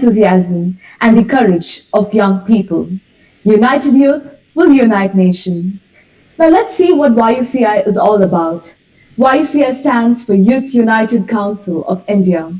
enthusiasm, and the courage of young people. United youth will unite nation. Now let's see what YUCI is all about. YUCI stands for Youth United Council of India.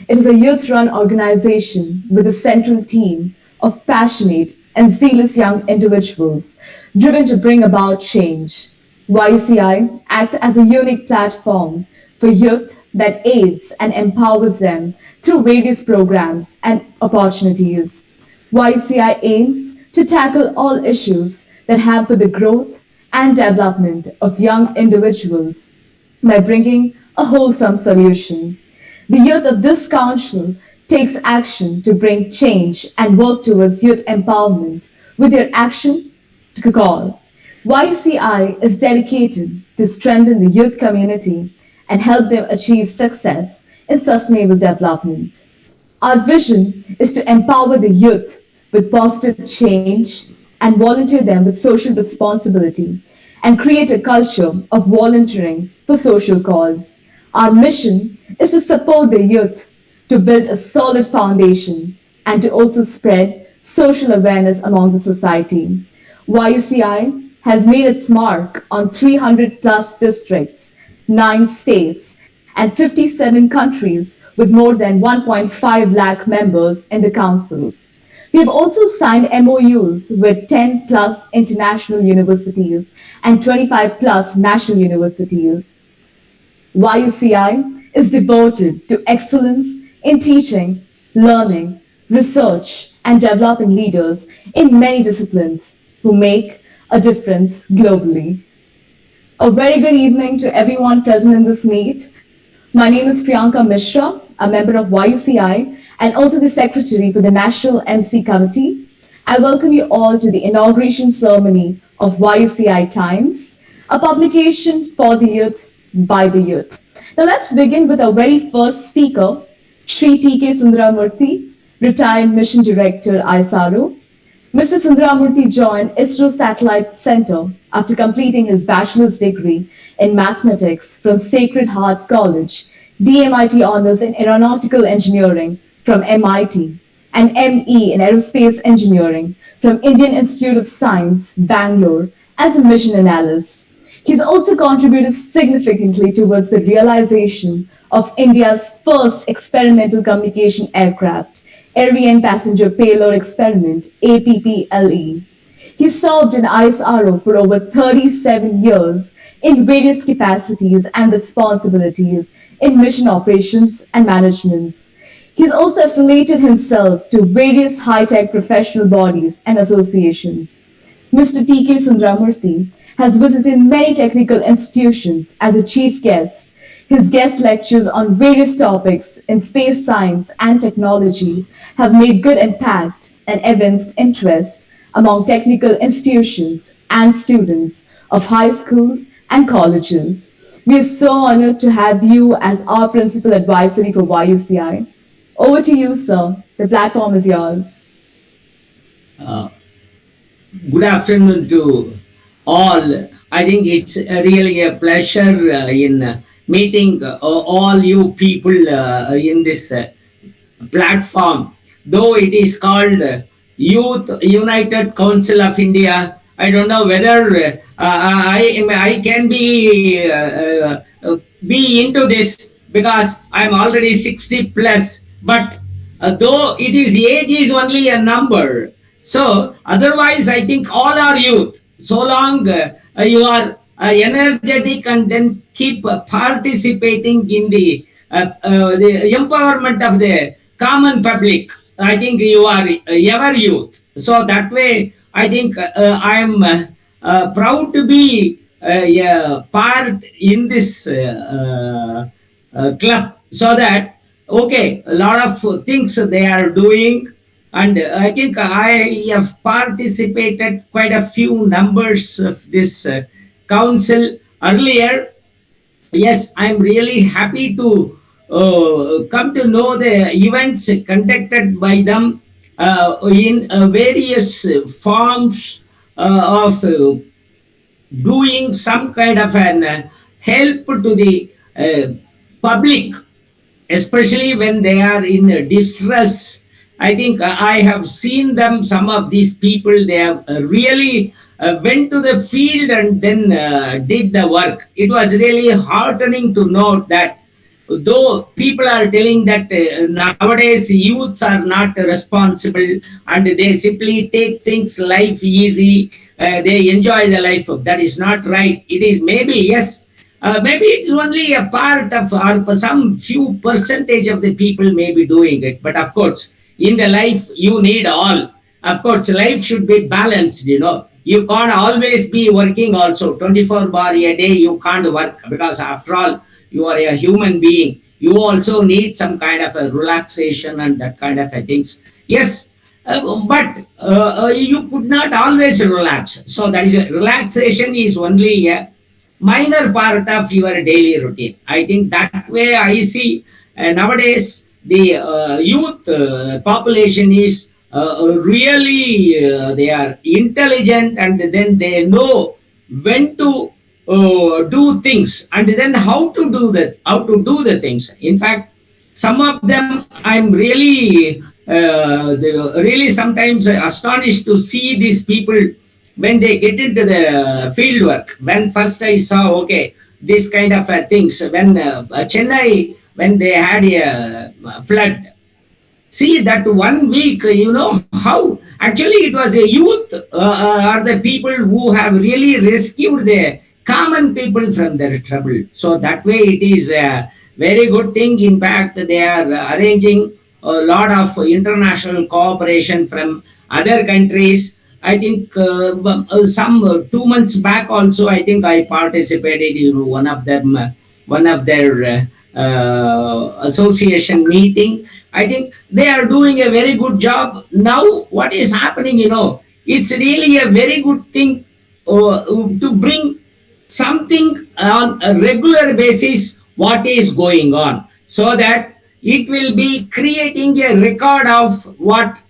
It is a youth-run organization with a central team of passionate and zealous young individuals driven to bring about change. YUCI acts as a unique platform for youth that aids and empowers them through various programs and opportunities. YUCI aims to tackle all issues that hamper the growth and development of young individuals by bringing a wholesome solution. The youth of this council takes action to bring change and work towards youth empowerment with their action to call. YUCI is dedicated to strengthen the youth community and help them achieve success in sustainable development. Our vision is to empower the youth with positive change and volunteer them with social responsibility and create a culture of volunteering for social cause. Our mission is to support the youth to build a solid foundation and to also spread social awareness among the society. YUCI has made its mark on 300 plus districts, 9 states, and 57 countries with more than 1.5 lakh members in the councils. We have also signed MOUs with 10 plus international universities and 25 plus national universities. YUCI is devoted to excellence in teaching, learning, research, and developing leaders in many disciplines who make a difference globally. A very good evening to everyone present in this meet. My name is Priyanka Mishra, a member of YUCI and also the secretary for the National MC Committee. I welcome you all to the inauguration ceremony of YUCI Times, a publication for the youth by the youth. Now let's begin with our very first speaker, Shri Murthy, retired mission director ISRO. Mr. Murthy joined ISRO Satellite Center after completing his bachelor's degree in mathematics from Sacred Heart College, DMIT honors in aeronautical engineering from MIT, and ME in aerospace engineering from Indian Institute of Science, Bangalore, as a mission analyst. He's also contributed significantly towards the realization of India's first experimental communication aircraft, Aerial Passenger Payload Experiment, APPLE. He served in ISRO for over 37 years in various capacities and responsibilities in mission operations and management. He's also affiliated himself to various high-tech professional bodies and associations. Mr. Murthy has visited many technical institutions as a chief guest. His guest lectures on various topics in space science and technology have made good impact and evinced interest among technical institutions and students of high schools and colleges. We are so honored to have you as our principal advisory for YUCI. Over to you, sir. The platform is yours. Good afternoon to all. I think it's really a pleasure in meeting all you people in this platform. Though it is called Youth United Council of India, I don't know whether I can be into this because I'm already 60 plus. But though it is age is only a number, so otherwise I think all are youth. So long you are energetic and then keep participating in the empowerment of the common public, I think you are ever youth. So that way, I think I am proud to be a part in this club, so that okay, a lot of things they are doing, and I think I have participated quite a few numbers of this council earlier. Yes, I'm really happy to come to know the events conducted by them in various forms of doing some kind of an help to the public, especially when they are in distress I think I have seen them. Some of these people, they have really went to the field and then did the work. It was really heartening to note that though people are telling that nowadays youths are not responsible and they simply take things life easy, they enjoy the life. That is not right. It is maybe, yes, maybe it's only a part of, or some few percentage of the people may be doing it. But of course, in the life, you need all. Of course, life should be balanced, you know. You can't always be working also. 24 bar a day, you can't work because after all, you are a human being. You also need some kind of a relaxation and that kind of a things. Yes, but you could not always relax. So that is relaxation is only a minor part of your daily routine. I think that way I see nowadays the youth population is really they are intelligent and then they know when to do things and then how to do the things. In fact, some of them I'm really really sometimes astonished to see these people when they get into the field work. When first I saw, okay, this kind of things, when Chennai, when they had a flood, see that 1 week, you know how actually it was a youth are the people who have really rescued the common people from their trouble. So that way it is a very good thing. In fact, they are arranging a lot of international cooperation from other countries. I think some 2 months back also, I think I participated in one of them, one of their association meeting. I think they are doing a very good job. Now, what is happening, you know, it's really a very good thing to bring something on a regular basis what is going on, so that it will be creating a record of what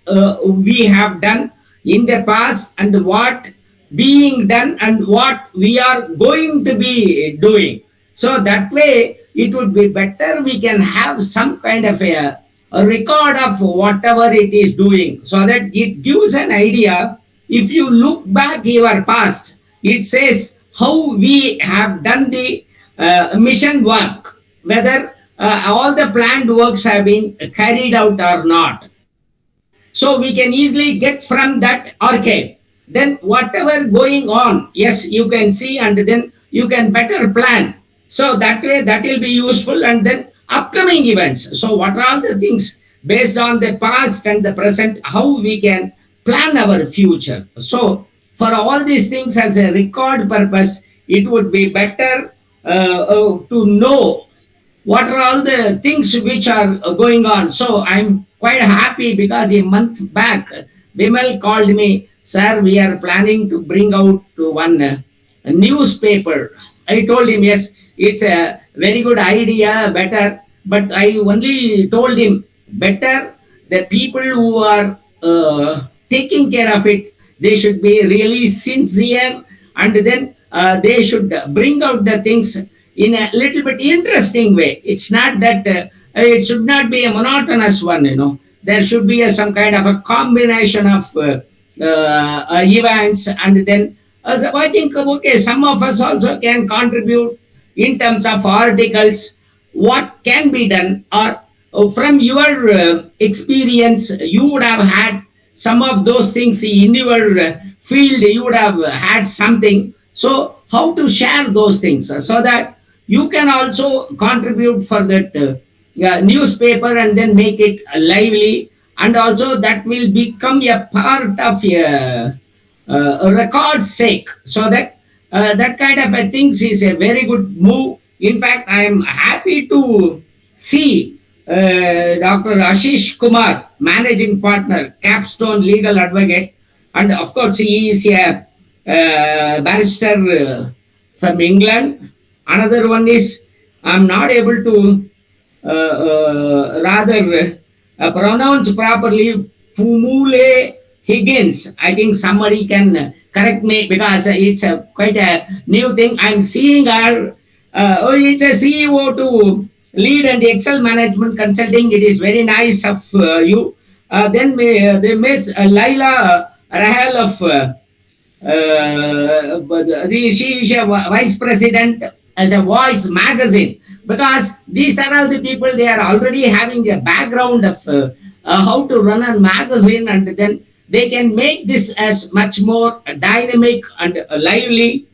we have done in the past and what being done and what we are going to be doing. So that way it would be better we can have some kind of a record of whatever it is doing, so that it gives an idea. If you look back your past, it says how we have done the mission work, whether all the planned works have been carried out or not. So we can easily get from that archive. Then whatever going on, yes, you can see and then you can better plan. So that way that will be useful. And then upcoming events. So what are all the things based on the past and the present, how we can plan our future. So for all these things as a record purpose, it would be better to know what are all the things which are going on. So I'm quite happy because a month back, Vimal called me, sir, we are planning to bring out one a newspaper. I told him, yes, it's a very good idea, better. But I only told him, better the people who are taking care of it, they should be really sincere and then they should bring out the things in a little bit interesting way. It's not that it should not be a monotonous one, you know. There should be some kind of a combination of events, and then so I think okay, some of us also can contribute in terms of articles, what can be done, or from your experience, you would have had some of those things in your field, you would have had something. So how to share those things so that you can also contribute for that newspaper and then make it lively, and also that will become a part of a record sake, so that that kind of a things is a very good move. In fact, I am happy to see Dr. Ashish Kumar, managing partner, Capstone Legal Advocate, and of course he is a barrister from England. Another one is, I'm not able to rather pronounce properly, Pumule Higgins. I think somebody can correct me because it's quite a new thing. I'm seeing her. It's a CEO to lead and Excel management consulting. It is very nice of you. Then they miss Laila Rahel of she is a vice president as a Voice magazine, because these are all the people, they are already having a background of how to run a magazine, and then they can make this as much more dynamic and lively.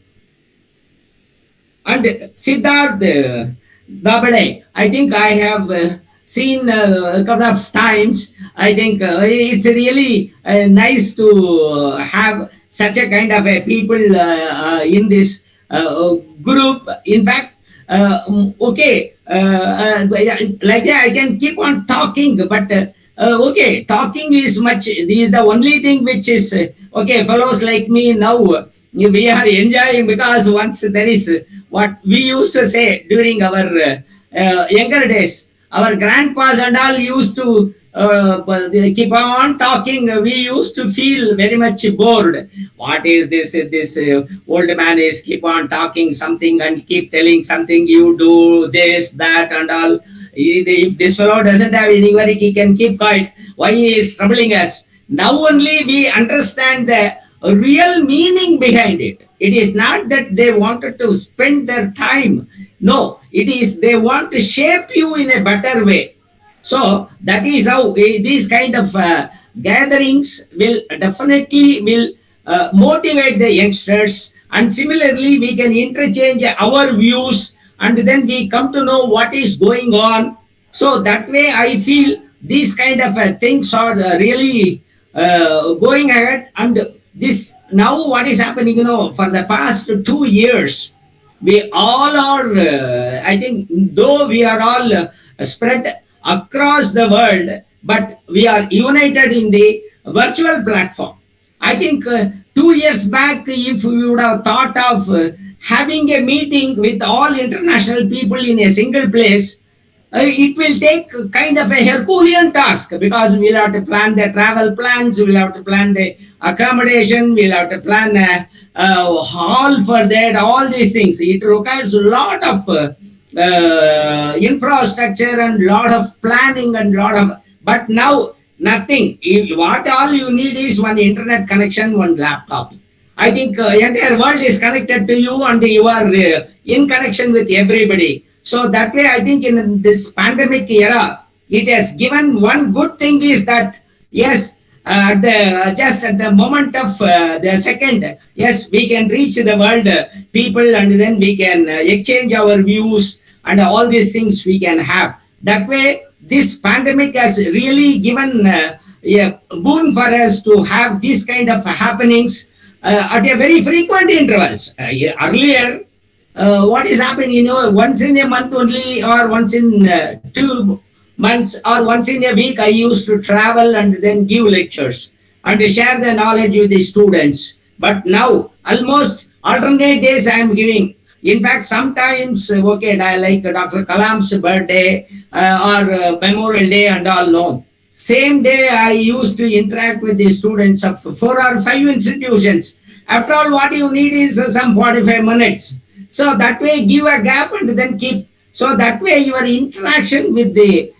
And Siddharth Dabade, I think I have seen a couple of times. I think it's really nice to have such a kind of a people in this group. In fact, okay, like that, I can keep on talking, but okay, talking is much. This is the only thing which is okay. Fellows like me now, we are enjoying, because once there is what we used to say during our younger days, our grandpas and all used to but they keep on talking. We used to feel very much bored. What is this? This old man is keep on talking something and keep telling something. You do this, that, and all. If this fellow doesn't have any work, he can keep quiet. Why he is troubling us? Now only we understand the real meaning behind it. It is not that they wanted to spend their time. No, it is they want to shape you in a better way. So that is how these kind of gatherings will definitely will motivate the youngsters, and similarly we can interchange our views, and then we come to know what is going on. So that way I feel these kind of things are really going ahead. And this now what is happening, for the past 2 years, we all are I think, though we are all spread across the world, but we are united in the virtual platform. I think 2 years back, if we would have thought of having a meeting with all international people in a single place, it will take kind of a Herculean task, because we'll have to plan the travel plans, we'll have to plan the accommodation, we'll have to plan a hall for that, all these things. It requires a lot of infrastructure and lot of planning and lot of. But now nothing. What all you need is one internet connection, one laptop. I think entire world is connected to you, and you are in connection with everybody. So that way, I think in this pandemic era, it has given one good thing is that yes, the just at the moment of the second, yes, we can reach the world people, and then we can exchange our views, and all these things we can have. That way, this pandemic has really given a boon for us to have these kind of happenings at a very frequent intervals. Earlier, what is happening, once in a month only, or once in 2 months, or once in a week, I used to travel and then give lectures and share the knowledge with the students. But now, almost alternate days I am giving. In fact, sometimes, okay, I like Dr. Kalam's birthday or Memorial Day and all, no. Same day, I used to interact with the students of 4 or 5 institutions. After all, what you need is some 45 minutes. So that way, give a gap and then keep. So that way, your interaction with the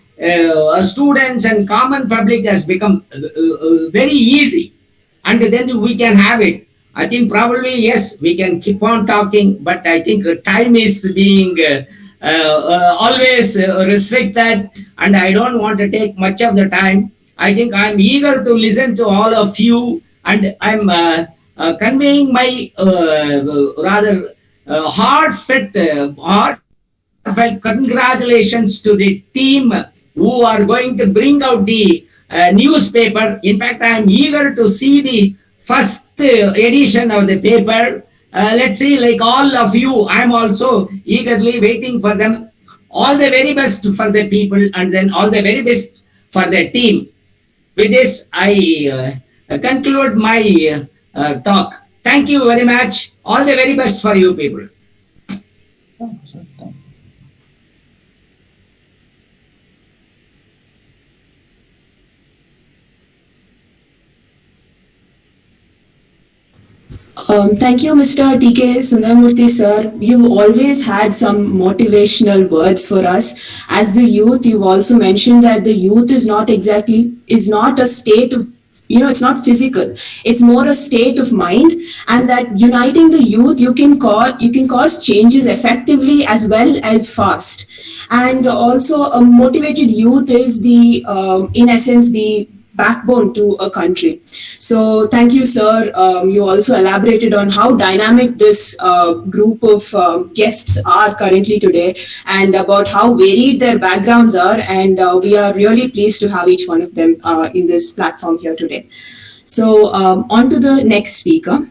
students and common public has become very easy, and then we can have it. I think probably yes, we can keep on talking, but I think time is being always restricted, and I don't want to take much of the time. I think I'm eager to listen to all of you, and I'm conveying my rather heartfelt congratulations to the team who are going to bring out the newspaper. In fact, I am eager to see the first edition of the paper. Let's see, like all of you, I am also eagerly waiting for them. All the very best for the people, and then all the very best for the team. With this, I conclude my talk. Thank you very much. All the very best for you people. Thank you, sir. Thank you. Thank you, Mr. TK Sundaramurthy sir. You've always had some motivational words for us. As the youth, you've also mentioned that the youth is not a state of, it's not physical. It's more a state of mind, and that uniting the youth, you can cause changes effectively as well as fast. And also, a motivated youth is in essence, the backbone to a country. So thank you, sir. You also elaborated on how dynamic this group of guests are currently today, and about how varied their backgrounds are. And we are really pleased to have each one of them in this platform here today. So on to the next speaker.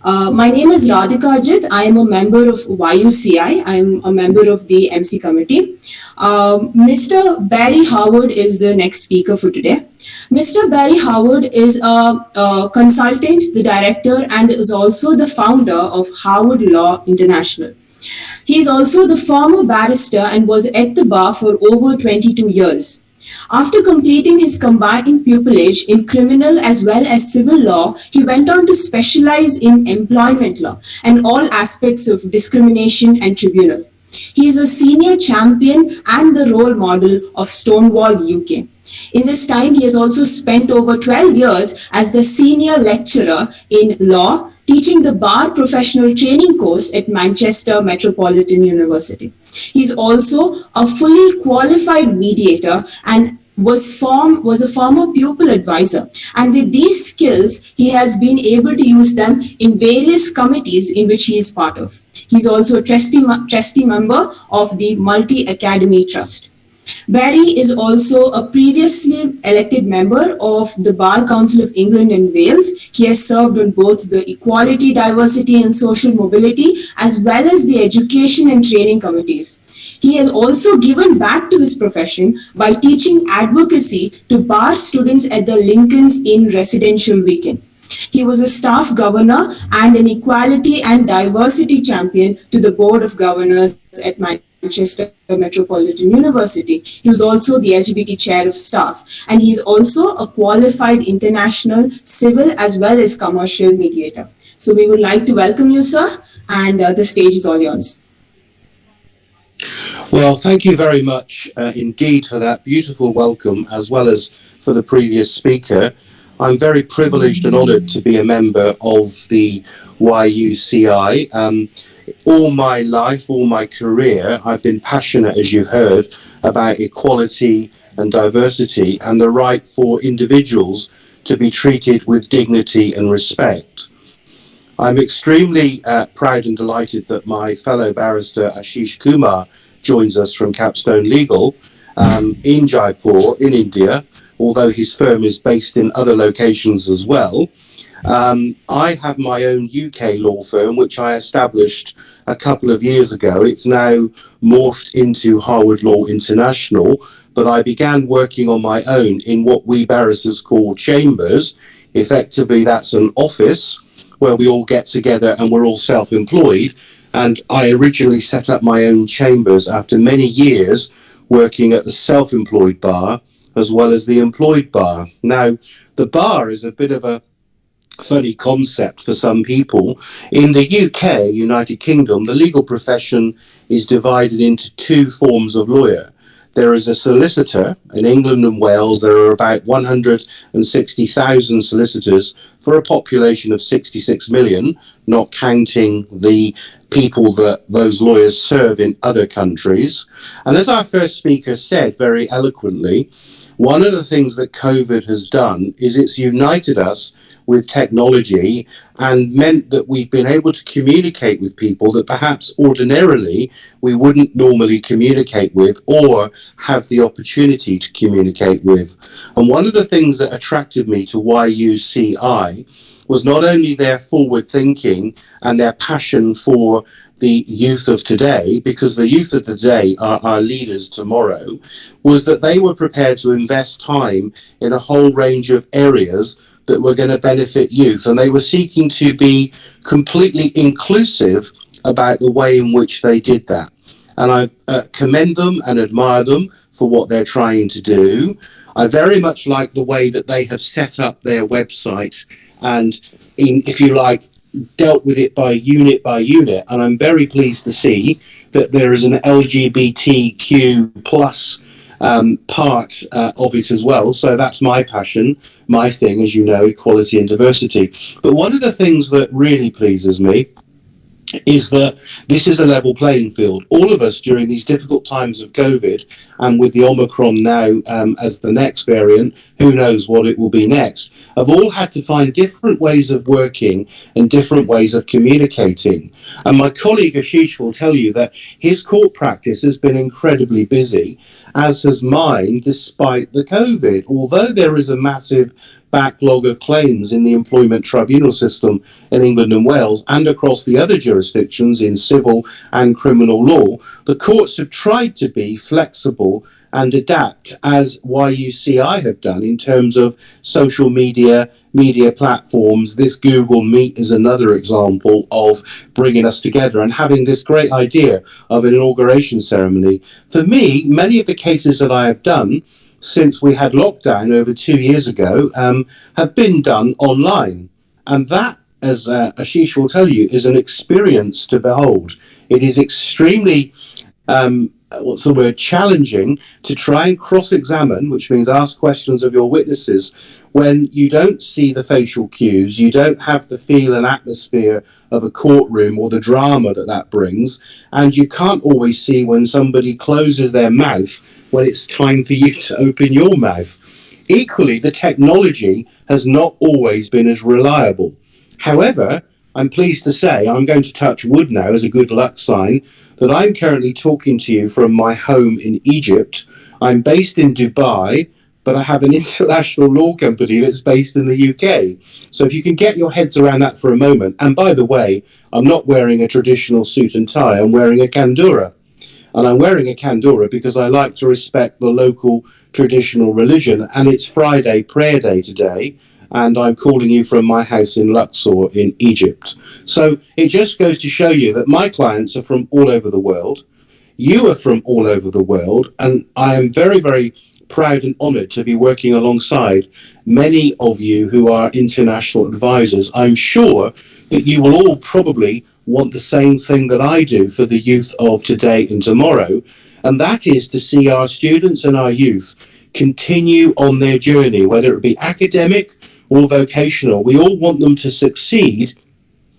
My name is Radhika Ajit. I am a member of YUCI. I am a member of the MC committee. Mr. Barry Howard is the next speaker for today. Mr. Barry Howard is a consultant, the director, and is also the founder of Howard Law International. He is also the former barrister and was at the bar for over 22 years. After completing his combined pupillage in criminal as well as civil law, he went on to specialize in employment law and all aspects of discrimination and tribunal. He is a senior champion and the role model of Stonewall UK. In this time, he has also spent over 12 years as the senior lecturer in law, teaching the bar professional training course at Manchester Metropolitan University. He is also a fully qualified mediator and was a former pupil advisor. And with these skills, he has been able to use them in various committees in which he is part of. He is also a trustee member of the Multi Academy Trust. Barry is also a previously elected member of the Bar Council of England and Wales. He has served on both the Equality, Diversity and Social Mobility as well as the Education and Training committees. He has also given back to his profession by teaching advocacy to bar students at the Lincoln's Inn Residential Weekend. He was a staff governor and an equality and diversity champion to the Board of Governors at Manchester Metropolitan University. He was also the LGBT chair of staff, and he is also a qualified international civil as well as commercial mediator. So we would like to welcome you, sir, and the stage is all yours. Well, thank you very much indeed for that beautiful welcome, as well as for the previous speaker. I'm very privileged and honoured to be a member of the YUCI. All my life, all my career, I've been passionate, as you've heard, about equality and diversity and the right for individuals to be treated with dignity and respect. I'm extremely proud and delighted that my fellow barrister Ashish Kumar joins us from Capstone Legal in Jaipur, in India, although his firm is based in other locations as well. I have my own UK law firm, which I established a couple of years ago. It's now morphed into Harvard Law International, but I began working on my own in what we barristers call chambers. Effectively, that's an office where we all get together and we're all self-employed. And I originally set up my own chambers after many years working at the self-employed bar as well as the employed bar. Now, the bar is a bit of a funny concept for some people. In the UK, United Kingdom, the legal profession is divided into two forms of lawyer. There is a solicitor. In England and Wales, there are about 160,000 solicitors for a population of 66 million, not counting the people that those lawyers serve in other countries. And as our first speaker said very eloquently, one of the things that COVID has done is it's united us with technology and meant that we've been able to communicate with people that perhaps ordinarily we wouldn't normally communicate with or have the opportunity to communicate with. And one of the things that attracted me to YUCI was not only their forward thinking and their passion for the youth of today, because the youth of today are our leaders tomorrow, was that they were prepared to invest time in a whole range of areas that were going to benefit youth, and they were seeking to be completely inclusive about the way in which they did that. And I commend them and admire them for what they're trying to do. I very much like the way that they have set up their website and, if you like, dealt with it by unit, and I'm very pleased to see that there is an LGBTQ plus part of it as well. So that's my passion, my thing, as you know, equality and diversity. But one of the things that really pleases me is that this is a level playing field. All of us during these difficult times of COVID, and with the Omicron now as the next variant, who knows what it will be next, have all had to find different ways of working and different ways of communicating. And my colleague Ashish will tell you that his court practice has been incredibly busy, as has mine, despite the COVID. Although there is a massive backlog of claims in the employment tribunal system in England and Wales and across the other jurisdictions in civil and criminal law, the courts have tried to be flexible and adapt, as YUCI have done in terms of social media platforms. This Google Meet is another example of bringing us together and having this great idea of an inauguration ceremony. For me, many of the cases that I have done since we had lockdown over 2 years ago have been done online. And that, as Ashish will tell you, is an experience to behold. It is extremely challenging to try and cross-examine, which means ask questions of your witnesses, when you don't see the facial cues, you don't have the feel and atmosphere of a courtroom or the drama that brings, and you can't always see when somebody closes their mouth when it's time for you to open your mouth. Equally, the technology has not always been as reliable. However, I'm pleased to say, I'm going to touch wood now as a good luck sign, that I'm currently talking to you from my home in Egypt. I'm based in Dubai, but I have an international law company that's based in the UK. So if you can get your heads around that for a moment, and by the way, I'm not wearing a traditional suit and tie, I'm wearing a kandura. And I'm wearing a kandura because I like to respect the local traditional religion, and it's Friday prayer day today, and I'm calling you from my house in Luxor in Egypt. So it just goes to show you that my clients are from all over the world. You are from all over the world, and I am very, very proud and honored to be working alongside many of you who are international advisors. I'm sure that you will all probably want the same thing that I do for the youth of today and tomorrow, and that is to see our students and our youth continue on their journey, whether it be academic or vocational. We all want them to succeed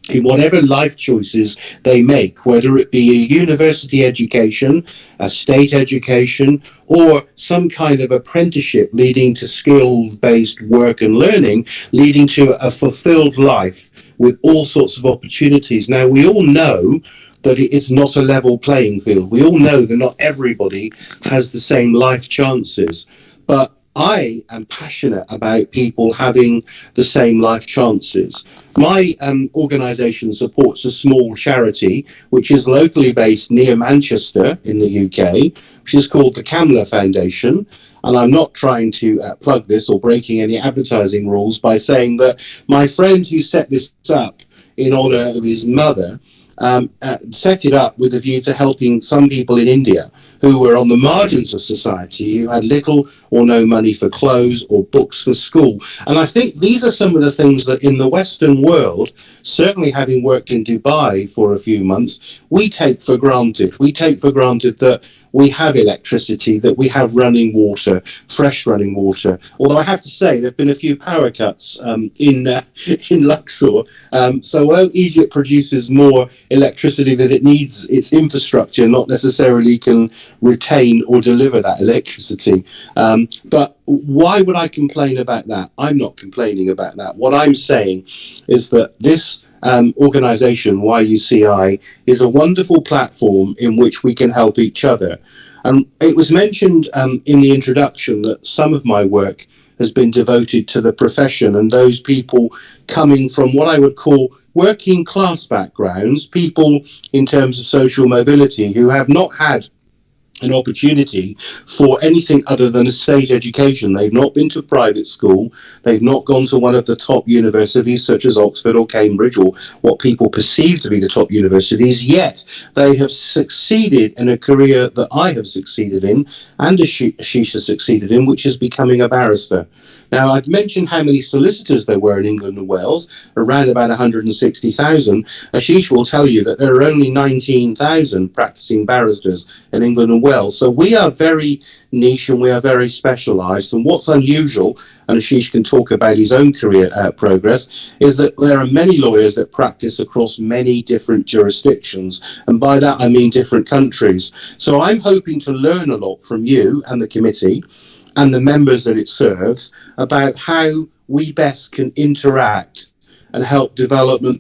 in whatever life choices they make, whether it be a university education, a state education, or some kind of apprenticeship leading to skill-based work and learning, leading to a fulfilled life with all sorts of opportunities. Now, we all know that it is not a level playing field. We all know that not everybody has the same life chances, but I am passionate about people having the same life chances. My organisation supports a small charity which is locally based near Manchester in the UK, which is called the Kamla Foundation. And I'm not trying to plug this or breaking any advertising rules by saying that my friend who set this up in honour of his mother set it up with a view to helping some people in India who were on the margins of society, who had little or no money for clothes or books for school. And I think these are some of the things that in the Western world, certainly having worked in Dubai for a few months, we take for granted. We take for granted that we have electricity, that we have running water, fresh running water. Although I have to say there have been a few power cuts in Luxor. So although Egypt produces more electricity than it needs, its infrastructure not necessarily can retain or deliver that electricity. But why would I complain about that? I'm not complaining about that. What I'm saying is that this organisation, YUCI, is a wonderful platform in which we can help each other. And it was mentioned in the introduction that some of my work has been devoted to the profession and those people coming from what I would call working class backgrounds, people in terms of social mobility who have not had an opportunity for anything other than a state education. They've not been to private school. They've not gone to one of the top universities such as Oxford or Cambridge or what people perceive to be the top universities, yet they have succeeded in a career that I have succeeded in and Ashish has succeeded in, which is becoming a barrister. Now, I've mentioned how many solicitors there were in England and Wales, around about 160,000. Ashish will tell you that there are only 19,000 practicing barristers in England and Wales. So we are very niche and we are very specialised. And what's unusual, and Ashish can talk about his own career progress, is that there are many lawyers that practice across many different jurisdictions. And by that, I mean different countries. So I'm hoping to learn a lot from you and the committee and the members that it serves about how we best can interact and help develop the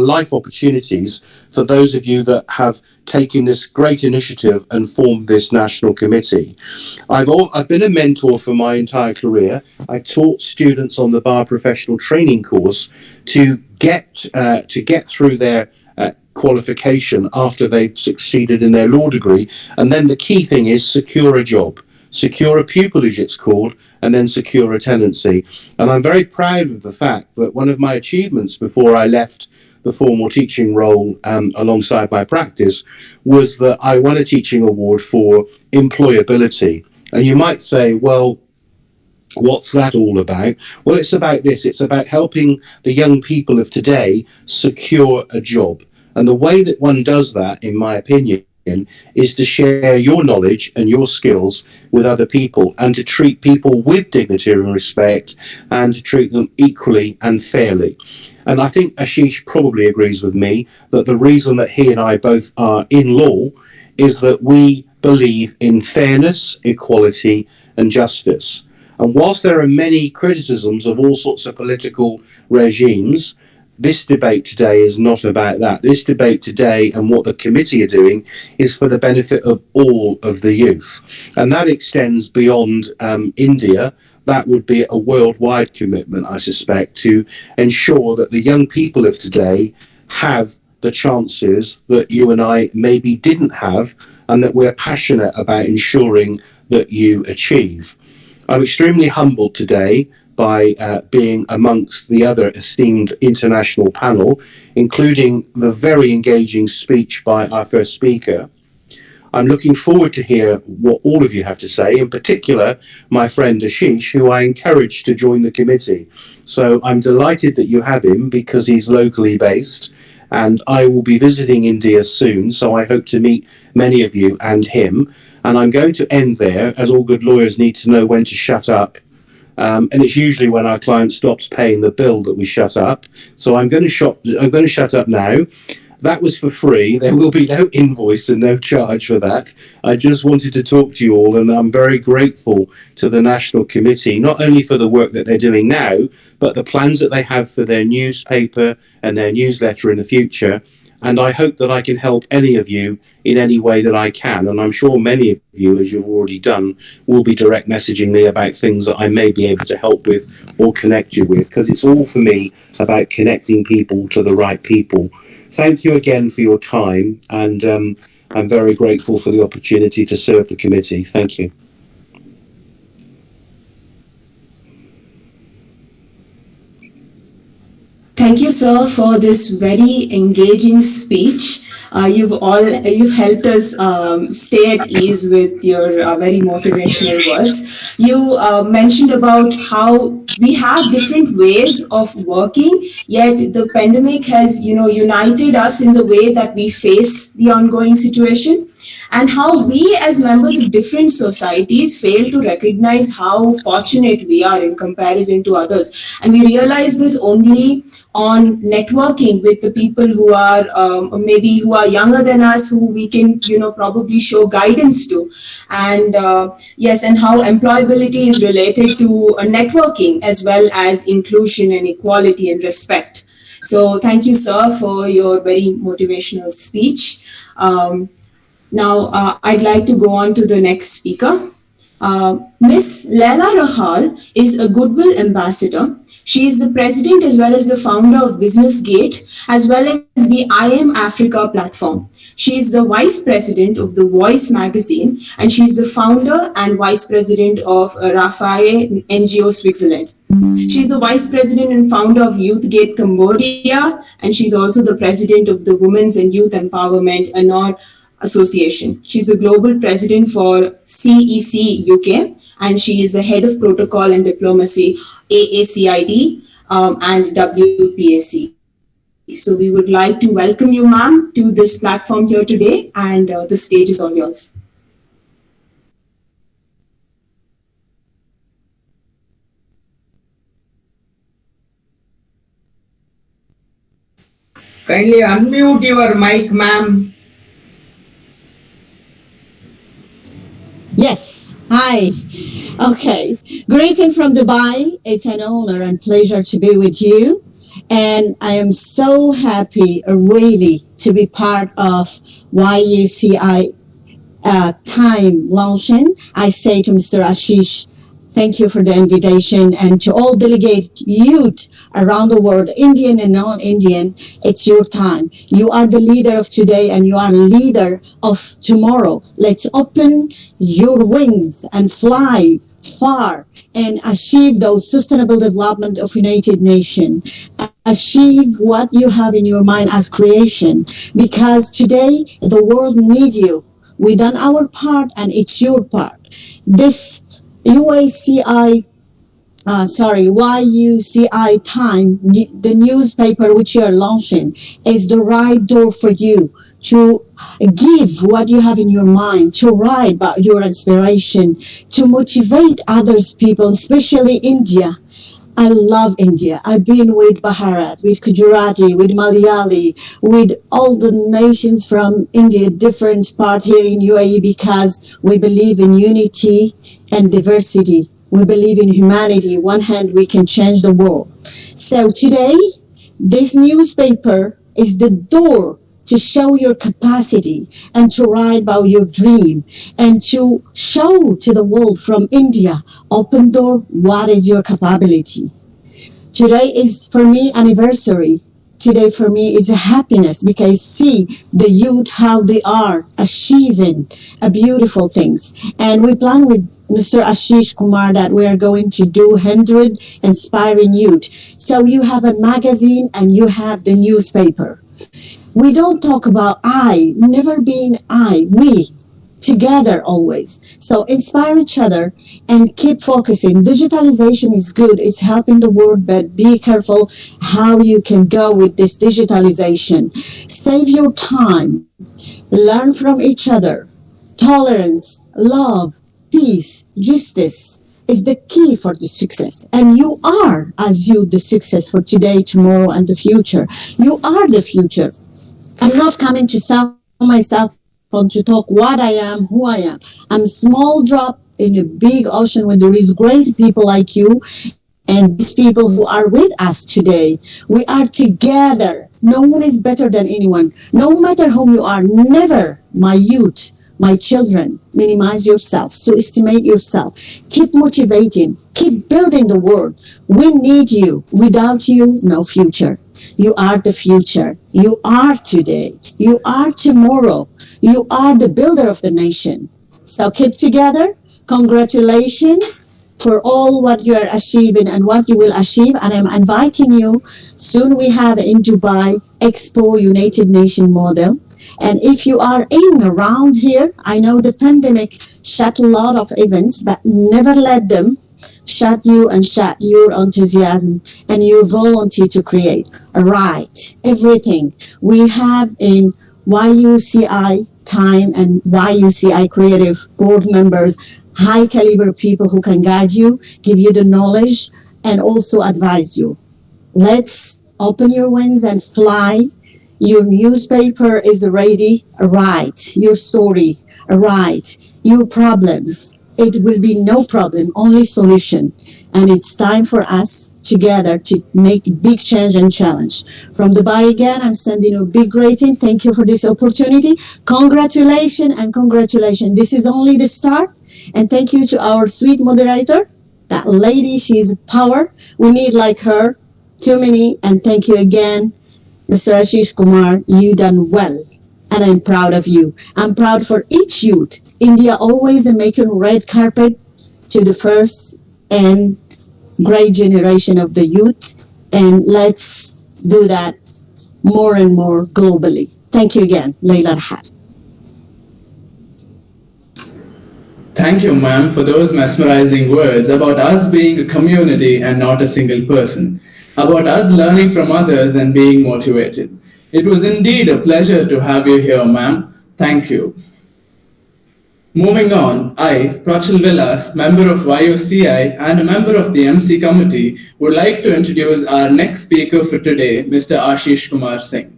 life opportunities for those of you that have taken this great initiative and formed this national committee. I've been a mentor for my entire career. I taught students on the bar professional training course to get through their qualification after they've succeeded in their law degree. And then the key thing is secure a job, secure a pupillage it's called, and then secure a tenancy. And I'm very proud of the fact that one of my achievements before I left the formal teaching role alongside my practice was that I won a teaching award for employability. And you might say, well, what's that all about? Well, it's about this. It's about helping the young people of today secure a job. And the way that one does that, in my opinion, is to share your knowledge and your skills with other people and to treat people with dignity and respect and to treat them equally and fairly. And I think Ashish probably agrees with me that the reason that he and I both are in law is that we believe in fairness, equality, and justice. And whilst there are many criticisms of all sorts of political regimes, this debate today is not about that. This debate today and what the committee are doing is for the benefit of all of the youth. And that extends beyond India. That would be a worldwide commitment, I suspect, to ensure that the young people of today have the chances that you and I maybe didn't have and that we're passionate about ensuring that you achieve. I'm extremely humbled today by being amongst the other esteemed international panel, including the very engaging speech by our first speaker. I'm looking forward to hear what all of you have to say, in particular, my friend Ashish, who I encouraged to join the committee. So I'm delighted that you have him because he's locally based, and I will be visiting India soon, so I hope to meet many of you and him. And I'm going to end there, as all good lawyers need to know when to shut up. And it's usually when our client stops paying the bill that we shut up. So I'm going to shut up now. That was for free. There will be no invoice and no charge for that. I just wanted to talk to you all, and I'm very grateful to the National Committee, not only for the work that they're doing now, but the plans that they have for their newspaper and their newsletter in the future. And I hope that I can help any of you in any way that I can. And I'm sure many of you, as you've already done, will be direct messaging me about things that I may be able to help with or connect you with, because it's all for me about connecting people to the right people. Thank you again for your time, and I'm very grateful for the opportunity to serve the committee. Thank you. Thank you, sir, for this very engaging speech. You've helped us stay at ease with your very motivational words. You mentioned about how we have different ways of working, yet the pandemic has, united us in the way that we face the ongoing situation, and how we as members of different societies fail to recognize how fortunate we are in comparison to others. And we realize this only on networking with the people who are maybe who are younger than us, who we can probably show guidance to. And yes, and how employability is related to networking as well as inclusion and equality and respect. So thank you, sir, for your very motivational speech. Now, I'd like to go on to the next speaker. Miss Leila Rahal is a Goodwill Ambassador. She is the president as well as the founder of Business Gate, as well as the I Am Africa platform. She is the vice president of the Voice magazine, and she is the founder and vice president of Rafael NGO Switzerland. She's the vice president and founder of Youth Gate Cambodia, and she's also the president of the Women's and Youth Empowerment Honor Association. She's the global president for CEC UK, and she is the head of protocol and diplomacy AACID and WPAC. So we would like to welcome you, ma'am, to this platform here today, and the stage is all yours. Kindly unmute your mic, ma'am. Yes. Hi. Okay. Greeting from Dubai. It's an honor and pleasure to be with you. And I am so happy, really, to be part of YUCI time launching. I say to Mr. Ashish, thank you for the invitation, and to all delegate youth around the world, Indian and non-Indian, it's your time. You are the leader of today and you are leader of tomorrow. Let's open your wings and fly far and achieve those sustainable development of United Nations. Achieve what you have in your mind as creation, because today the world needs you. We done our part and it's your part. This UACI, YUCI Time, the newspaper which you are launching, is the right door for you to give what you have in your mind, to write about your inspiration, to motivate others people, especially India. I love India. I've been with Bharat, with Gujarati, with Malayali, with all the nations from India, different part here in UAE, because we believe in unity and diversity. We believe in humanity. One hand, we can change the world. So today, this newspaper is the door to show your capacity and to write about your dream and to show to the world from India, open door, what is your capability. Today is for me anniversary. Today for me is a happiness because see the youth how they are achieving a beautiful things. And we plan with Mr. Ashish Kumar that we are going to do 100 inspiring youth. So you have a magazine and you have the newspaper. We don't talk about I, never being I, we, together always. So inspire each other and keep focusing. Digitalization is good, it's helping the world, but be careful how you can go with this digitalization. Save your time, learn from each other. Tolerance, love, peace, justice is the key for the success. And you are, as you, the success for today, tomorrow, and the future. You are the future. I'm not coming to sell myself on to talk what I am, who I am. I'm a small drop in a big ocean when there is great people like you and these people who are with us today. We are together. No one is better than anyone. No matter whom you are, never, my youth, my children, minimize yourself, so estimate yourself. Keep motivating, keep building the world. We need you. Without you, no future. You are the future. You are today. You are tomorrow. You are the builder of the nation. So keep together. Congratulations for all what you are achieving and what you will achieve. And I'm inviting you. Soon we have in Dubai Expo United Nations model. And if you are in around here, I know the pandemic shut a lot of events, but never let them shut you and shut your enthusiasm and your volunteer to create. Right, everything we have in YUCI Time and YUCI Creative board members, high caliber people who can guide you, give you the knowledge, and also advise you. Let's open your wings and fly. Your newspaper is ready. Write your story. Write your problems. It will be no problem, only solution. And it's time for us together to make big change and challenge. From Dubai again, I'm sending you a big greeting. Thank you for this opportunity. Congratulations and congratulations. This is only the start. And thank you to our sweet moderator. That lady, she's power. We need like her. Too many. And thank you again, Mr. Ashish Kumar. You done well. And I'm proud of you. I'm proud for each youth. India always making red carpet to the first and great generation of the youth. And let's do that more and more globally. Thank you again, Leila Rahat. Thank you, ma'am, for those mesmerizing words about us being a community and not a single person, about us learning from others and being motivated. It was indeed a pleasure to have you here, ma'am. Thank you. Moving on, I, Prachal Vilas, member of YUCI and a member of the MC committee, would like to introduce our next speaker for today, Mr. Ashish Kumar Singh.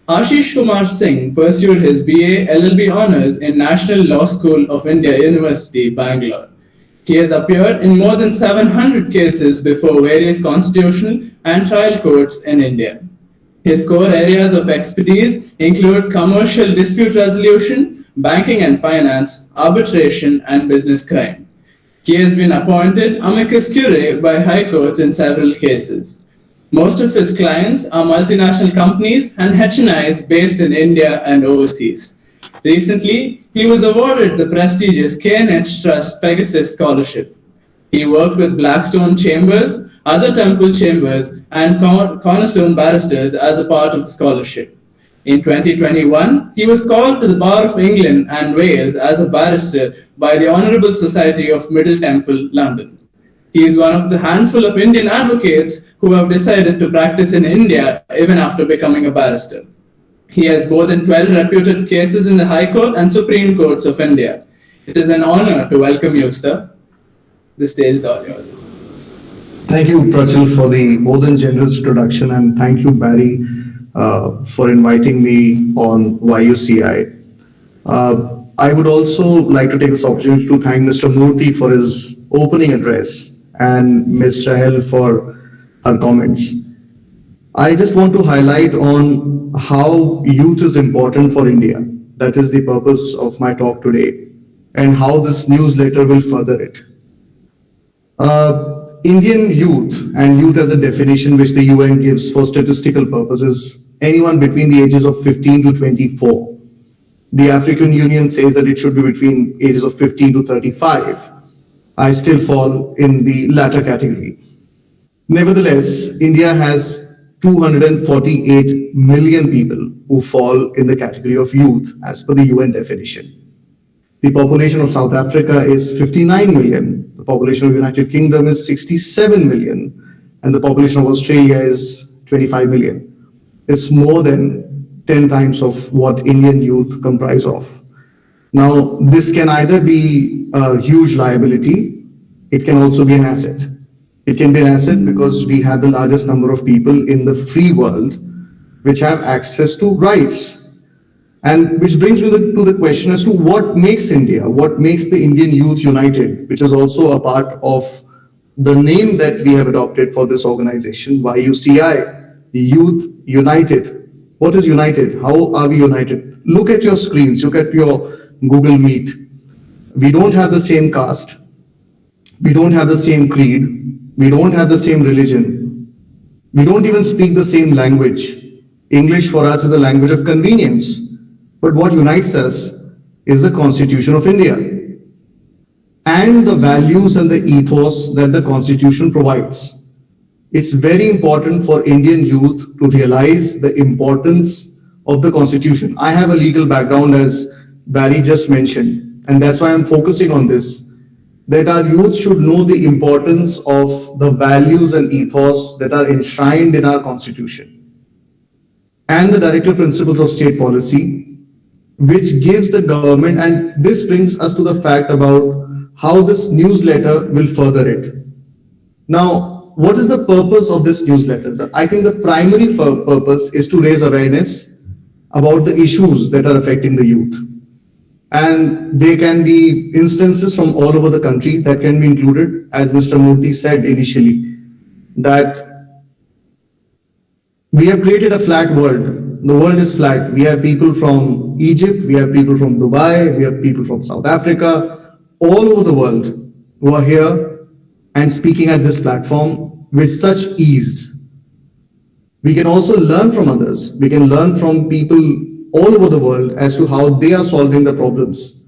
Ashish Kumar Singh pursued his BA LLB honours in National Law School of India University, Bangalore. He has appeared in more than 700 cases before various constitutional and trial courts in India. His core areas of expertise include commercial dispute resolution, banking and finance, arbitration, and business crime. He has been appointed amicus curiae by high courts in several cases. Most of his clients are multinational companies and HNIs based in India and overseas. Recently, he was awarded the prestigious KNH Trust Pegasus Scholarship. He worked with Blackstone Chambers, other Temple Chambers, and Cornerstone Barristers as a part of the scholarship. In 2021, he was called to the Bar of England and Wales as a barrister by the Honourable Society of Middle Temple, London. He is one of the handful of Indian advocates who have decided to practice in India even after becoming a barrister. He has more than 12 reputed cases in the High Court and Supreme Courts of India. It is an honor to welcome you, sir. The stage is all yours. Thank you, Prachal, for the more than generous introduction, and thank you, Barry, for inviting me on YUCI. I would also like to take this opportunity to thank Mr. Murthy for his opening address and Ms. Rahel for her comments. I just want to highlight on how youth is important for India. That is the purpose of my talk today, and how this newsletter will further it. Indian youth, and youth as a definition which the UN gives for statistical purposes, anyone between the ages of 15 to 24. The African Union says that it should be between ages of 15 to 35. I still fall in the latter category. Nevertheless, India has 248 million people who fall in the category of youth as per the UN definition. The population of South Africa is 59 million. The population of United Kingdom is 67 million. And the population of Australia is 25 million. It's more than 10 times of what Indian youth comprise of. Now, this can either be a huge liability, it can also be an asset. It can be an asset because we have the largest number of people in the free world which have access to rights. And which brings me to the question as to what makes India, what makes the Indian youth united, which is also a part of the name that we have adopted for this organization, YUCI, Youth United. What is united? How are we united? Look at your screens, look at your Google Meet. We don't have the same caste. We don't have the same creed. We don't have the same religion. We don't even speak the same language. English for us is a language of convenience. But what unites us is the Constitution of India and the values and the ethos that the Constitution provides. It's very important for Indian youth to realize the importance of the Constitution. I have a legal background, as Barry just mentioned, and that's why I'm focusing on this, that our youth should know the importance of the values and ethos that are enshrined in our Constitution and the directive principles of state policy, which gives the government, and this brings us to the fact about how this newsletter will further it. Now, what is the purpose of this newsletter? I think the primary purpose is to raise awareness about the issues that are affecting the youth. And there can be instances from all over the country that can be included, as Mr. Murthy said initially, that we have created a flat world. The world is flat. We have people from Egypt, we have people from Dubai, we have people from South Africa, all over the world who are here and speaking at this platform with such ease. We can also learn from others. We can learn from people all over the world as to how they are solving the problems.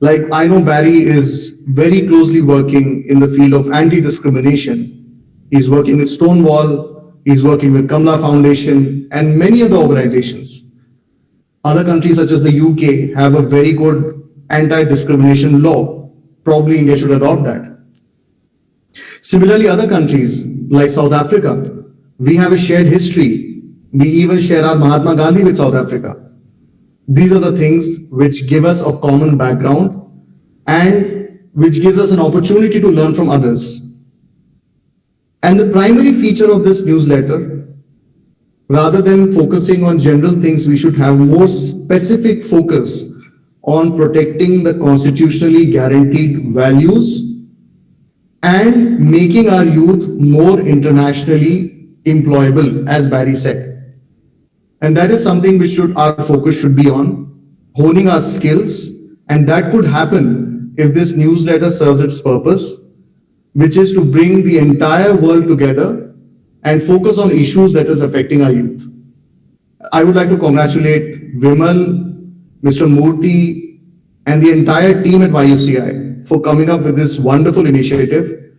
Like I know Barry is very closely working in the field of anti-discrimination. He's working with Stonewall, he's working with Kamla Foundation and many other organizations. Other countries such as the UK have a very good anti-discrimination law. Probably India should adopt that. Similarly, other countries like South Africa, we have a shared history. We even share our Mahatma Gandhi with South Africa. These are the things which give us a common background and which gives us an opportunity to learn from others. And the primary feature of this newsletter, rather than focusing on general things, we should have more specific focus on protecting the constitutionally guaranteed values and making our youth more internationally employable, as Barry said. And that is something which our focus should be on, honing our skills, and that could happen if this newsletter serves its purpose, which is to bring the entire world together and focus on issues that is affecting our youth. I would like to congratulate Vimal, Mr. Murthy, and the entire team at YUCI for coming up with this wonderful initiative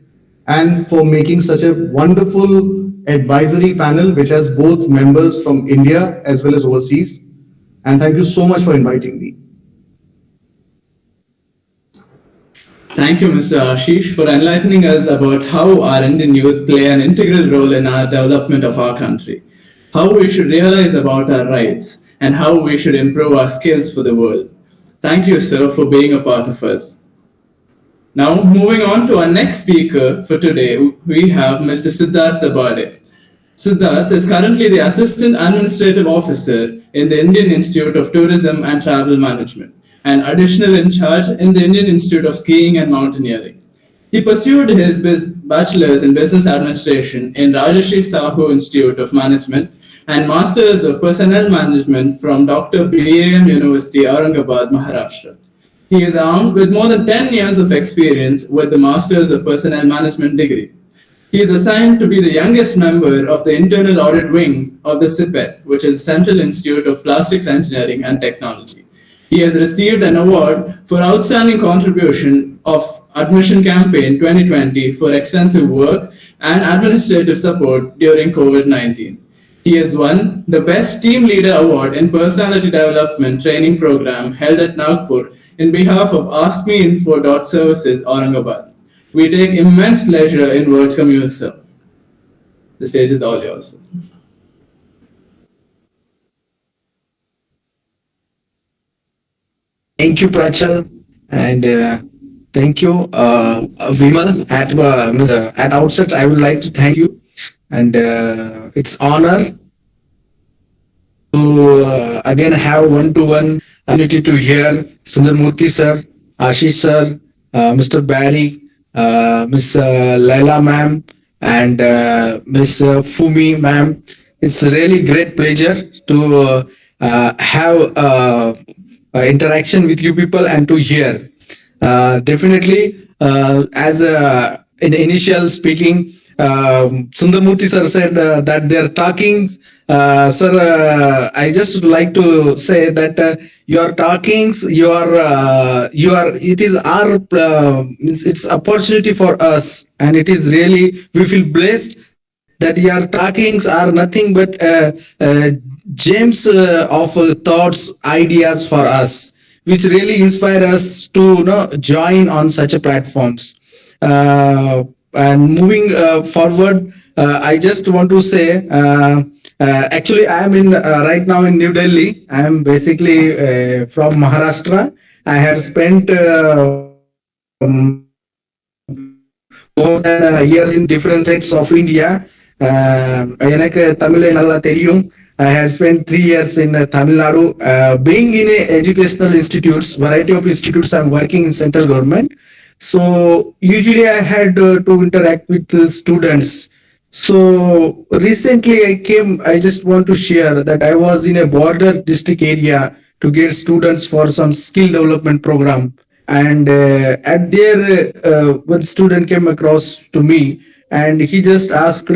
and for making such a wonderful advisory panel which has both members from India as well as overseas. And thank you so much for inviting me. Thank you, Mr. Ashish, for enlightening us about how our Indian youth play an integral role in our development of our country, how we should realize about our rights, and how we should improve our skills for the world. Thank you, sir, for being a part of us. Now, moving on to our next speaker for today, we have Mr. Siddhastha Siddharth. Siddharth is currently the Assistant Administrative Officer in the Indian Institute of Tourism and Travel Management, and additional in charge in the Indian Institute of Skiing and Mountaineering. He pursued his bachelor's in business administration in Rajashri Sahu Institute of Management and Masters of Personnel Management from Dr. BAM University, Aurangabad, Maharashtra. He is armed with more than 10 years of experience with the Masters of Personnel Management degree. He is assigned to be the youngest member of the Internal Audit Wing of the CIPET, which is Central Institute of Plastics Engineering and Technology. He has received an award for Outstanding Contribution of Admission Campaign 2020 for extensive work and administrative support during COVID-19. He has won the Best Team Leader Award in Personality Development Training Program held at Nagpur in behalf of AskMeInfo.Services, Aurangabad. We take immense pleasure in welcoming you, sir. The stage is all yours. Thank you, Prachal, and thank you, Vimal. At outset, I would like to thank you, and it's honor to again have one-to-one opportunity to hear Sundar Murthy sir, Ashish sir, Mr. Barry, Miss Laila ma'am, and Miss Fumi ma'am. It's a really great pleasure to have interaction with you people and to hear. Definitely, as in the initial speaking, Sundar Murthy sir said that their talkings, sir, I just would like to say that your talkings, it is our, it's opportunity for us, and it is really, we feel blessed that your talkings are nothing but gems of thoughts, ideas for us, which really inspire us to join on such a platforms. And moving forward, I just want to say, actually, I am in right now in New Delhi. I am basically from Maharashtra. I have spent more than years in different states of India. எனக்கு தமிழ் நல்லா தெரியும். I have spent 3 years in Tamil Nadu. Being in educational institutes, variety of institutes, I'm working in central government. So usually I had to interact with students. So recently I just want to share that I was in a border district area to get students for some skill development program. and at there one student came across to me, and he just asked,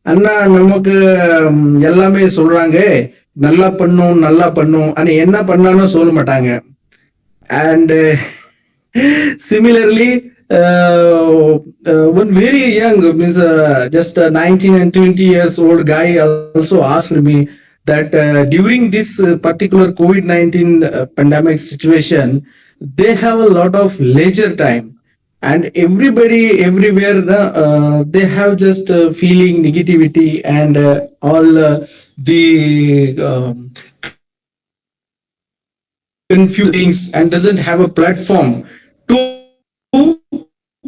அண்ணா நமக்கு எல்லாமே சொல்றாங்க, நல்லா பண்ணும் ஆனா என்ன பண்ணான்னு சொல்ல மாட்டாங்க. And similarly, one very young, means just a 19 and 20 years old guy also asked me that during this particular COVID-19 pandemic situation, they have a lot of leisure time, and everybody everywhere they have just feeling negativity and all the confused things, and doesn't have a platform to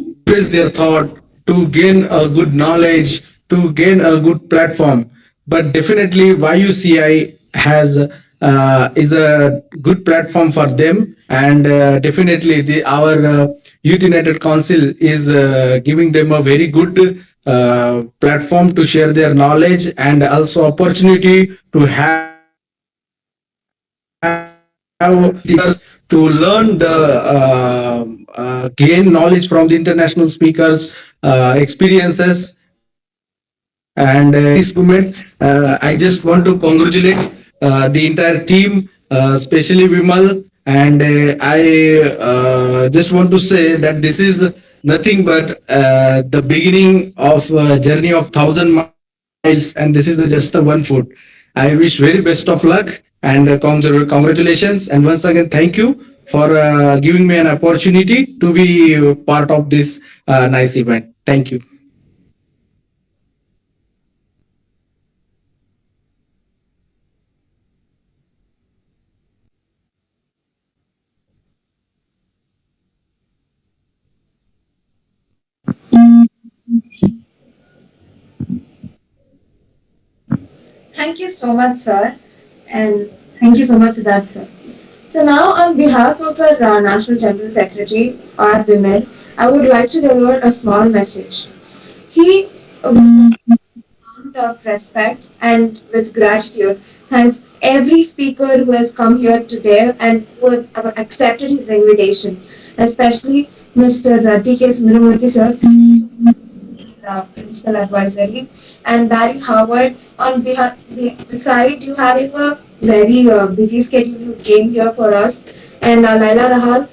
express their thought, to gain a good knowledge, to gain a good platform. But definitely YUCI has is a good platform for them, and definitely our Youth United Council is giving them a very good platform to share their knowledge, and also opportunity to have speakers to learn the gain knowledge from the international speakers experiences. And this moment, I just want to congratulate the entire team, especially Vimal. And I just want to say that this is nothing but the beginning of a journey of 1,000 miles, and this is just a 1 foot. I wish very best of luck, and congratulations. And once again, thank you for giving me an opportunity to be part of this nice event. Thank you. Thank you so much, sir. And thank you so much, Siddharth, sir. So now, on behalf of our National General Secretary, R. Vimal, I would like to deliver a small message. He, of respect and with gratitude, thanks every speaker who has come here today and who have accepted his invitation, especially Mr. T.K. Sundaramurthy, sir. Principal advisory, and Barry Howard. On behalf, beside you having a very busy schedule, you came here for us. And Laila Rahal,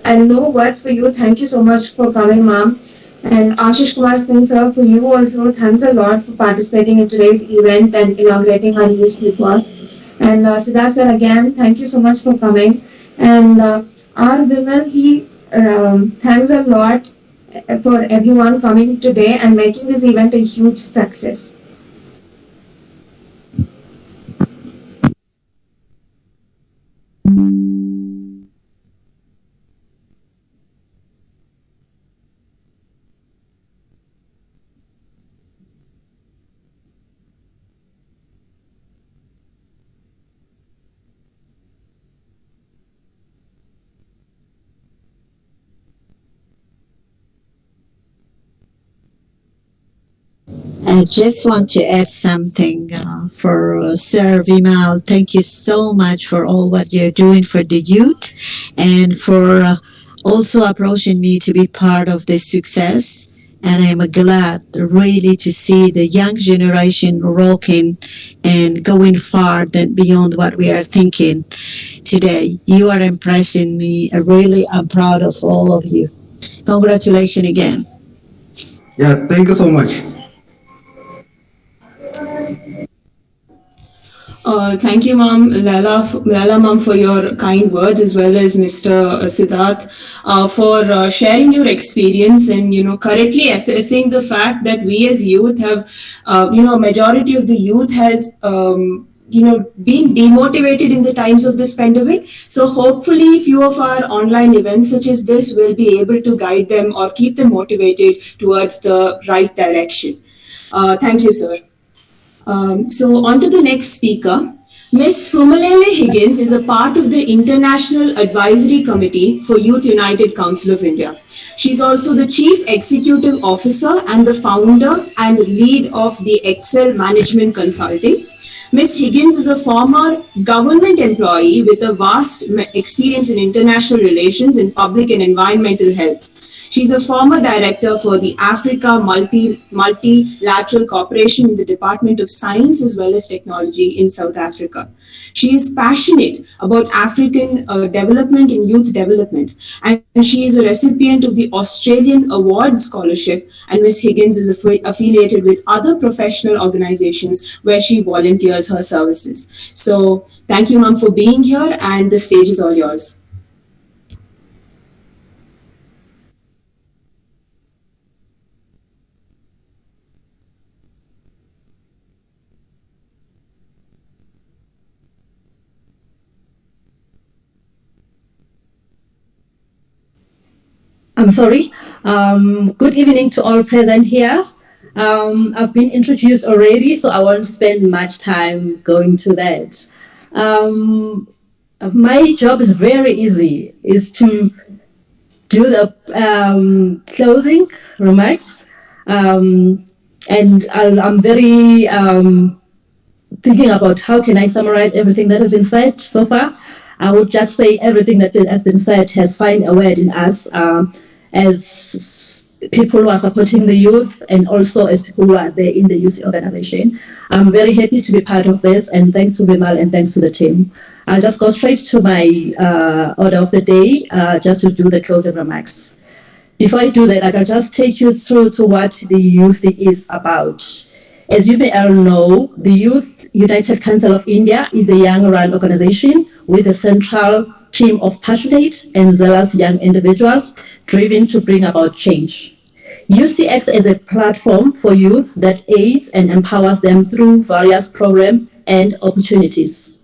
and no words for you. Thank you so much for coming, ma'am. And Ashish Kumar Singh, sir, for you also, thanks a lot for participating in today's event and inaugurating our newspaper. And Siddharth, sir, again, thank you so much for coming. And our Vimal, he thanks a lot for everyone coming today and making this event a huge success. I just want to add something for Sir Vimal. Thank you so much for all what you're doing for the youth, and for also approaching me to be part of this success. And I'm glad really to see the young generation rocking and going far than beyond what we are thinking today. You are impressing me. Really, I'm proud of all of you. Congratulations again. Yeah, thank you so much. Thank you, Ma'am, Lala, Ma'am, for your kind words, as well as Mr. Siddharth, for sharing your experience and, correctly assessing the fact that we as youth have, a majority of the youth has, being demotivated in the times of this pandemic. So hopefully few of our online events such as this will be able to guide them or keep them motivated towards the right direction. Thank you, sir. So on to the next speaker. Ms. Fumalele Higgins is a part of the International Advisory Committee for Youth United Council of India. She's also the Chief Executive Officer and the founder and lead of the Excel Management Consulting. Miss Higgins is a former government employee with a vast experience in international relations in public and environmental health. She's a former director for the Africa Multilateral Corporation in the Department of Science as well as Technology in South Africa. She is passionate about African development and youth development, and she is a recipient of the Australian Award Scholarship. And Ms. Higgins is affiliated with other professional organizations where she volunteers her services. So, thank you, ma'am, for being here, and the stage is all yours. I'm sorry. Good evening to all present here. I've been introduced already, so I won't spend much time going to that. My job is very easy. Is to do the closing remarks, and I'm very thinking about how can I summarize everything that has been said so far. I would just say everything that has been said has found a word in us as people who are supporting the youth and also as people who are there in the YUCI organization. I'm very happy to be part of this, and thanks to Vimal and thanks to the team. I'll just go straight to my order of the day just to do the closing remarks. Before I do that, I'll just take you through to what the YUCI is about. As you may all know, the Youth United Council of India is a young-run organization with a central team of passionate and zealous young individuals driven to bring about change. YUCI acts as a platform for youth that aids and empowers them through various programs and opportunities.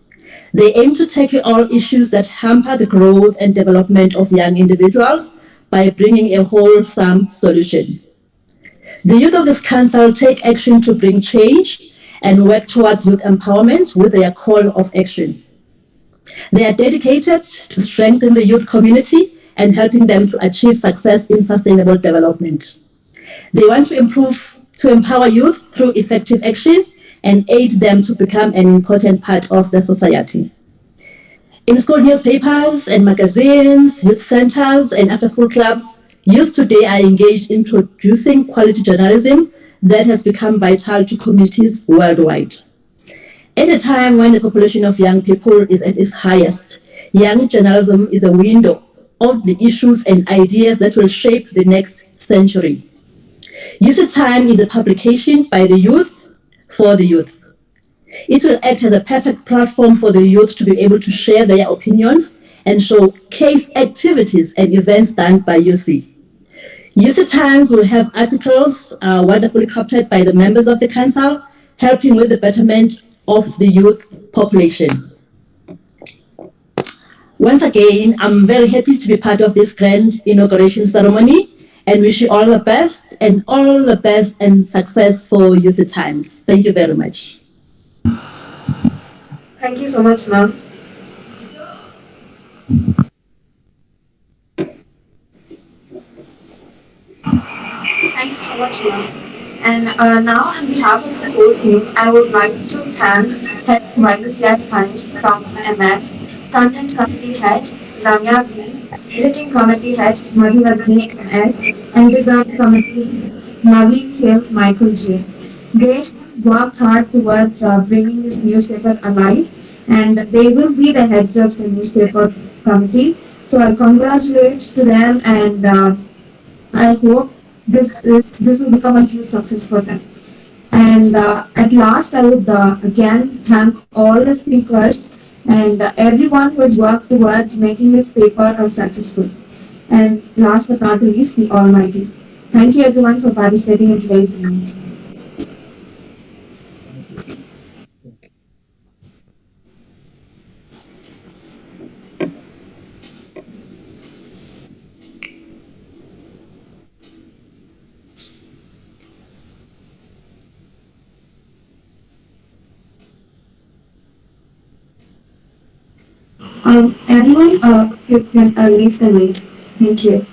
They aim to tackle all issues that hamper the growth and development of young individuals by bringing a wholesome solution. The youth of this council take action to bring change and work towards youth empowerment with their call of action. They are dedicated to strengthen the youth community and helping them to achieve success in sustainable development. They want to empower youth through effective action and aid them to become an important part of the society. In school newspapers and magazines, youth centers, and after-school clubs, youth today are engaged in producing quality journalism that has become vital to communities worldwide. At a time when the population of young people is at its highest, young journalism is a window of the issues and ideas that will shape the next century. Yucitimes is a publication by the youth for the youth. It will act as a perfect platform for the youth to be able to share their opinions and showcase activities and events done by YUCI. Yucitimes will have articles wonderfully crafted by the members of the council, helping with the betterment of the youth population. Once again, I'm very happy to be part of this grand inauguration ceremony and wish you all the best and success for Yucitimes. Thank you very much. Thank you so much, ma'am. Thank you so much, ma'am. And now, on behalf of the whole team, I would like to thank Head YUCI Times from MS, Content Committee Head Ramya B, Editing Committee Head Madhuvardhani MS, and Design Committee Head Naveen Sales Michael J. They have worked hard towards bringing this newspaper alive, and they will be the heads of the newspaper committee. So I congratulate to them, and I hope this will become a huge success for them. And at last, I would again thank all the speakers and everyone who has worked towards making this paper successful. And last but not the least, the Almighty. Thank you everyone for participating in today's event. Everyone, you can leave the meet. Thank you.